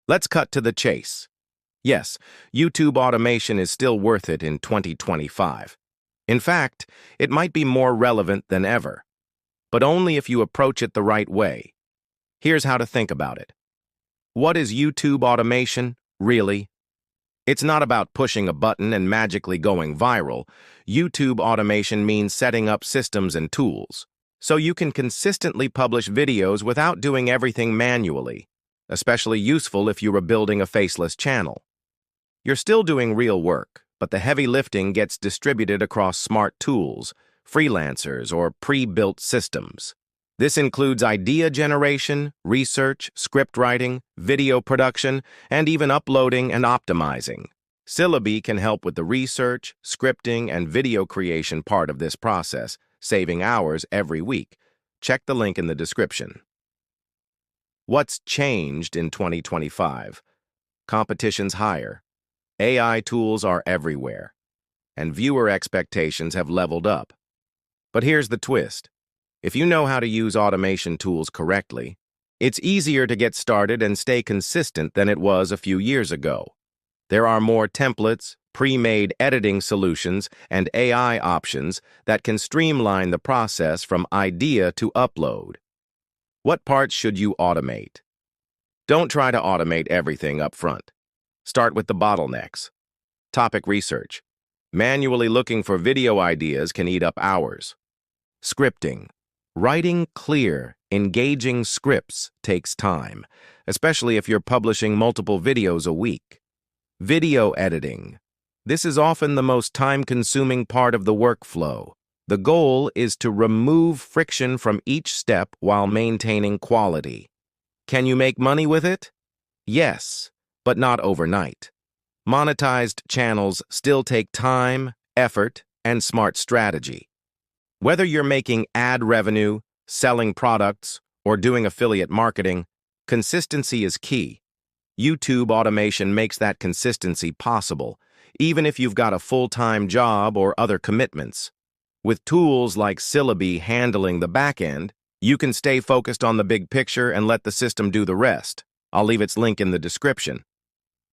Let's cut to the chase. Yes, YouTube automation is still worth it in 2025. In fact, it might be more relevant than ever, but only if you approach it the right way. Here's how to think about it. What is YouTube automation, really? It's not about pushing a button and magically going viral. YouTube automation means setting up systems and tools, so you can consistently publish videos without doing everything manually, especially useful if you are building a faceless channel. You're still doing real work, but the heavy lifting gets distributed across smart tools, freelancers, or pre-built systems. This includes idea generation, research, script writing, video production, and even uploading and optimizing. Syllabi can help with the research, scripting, and video creation part of this process, saving hours every week. Check the link in the description. What's changed in 2025? Competition's higher. AI tools are everywhere, and viewer expectations have leveled up. But here's the twist. If you know how to use automation tools correctly, it's easier to get started and stay consistent than it was a few years ago. There are more templates, pre-made editing solutions, and AI options that can streamline the process from idea to upload. What parts should you automate? Don't try to automate everything up front. Start with the bottlenecks. Topic research. Manually looking for video ideas can eat up hours. Scripting. Writing clear, engaging scripts takes time, especially if you're publishing multiple videos a week. Video editing. This is often the most time-consuming part of the workflow. The goal is to remove friction from each step while maintaining quality. Can you make money with it? Yes, but not overnight. Monetized channels still take time, effort, and smart strategy. Whether you're making ad revenue, selling products, or doing affiliate marketing, consistency is key. YouTube automation makes that consistency possible, even if you've got a full-time job or other commitments. With tools like Syllabi handling the back end, you can stay focused on the big picture and let the system do the rest. I'll leave its link in the description.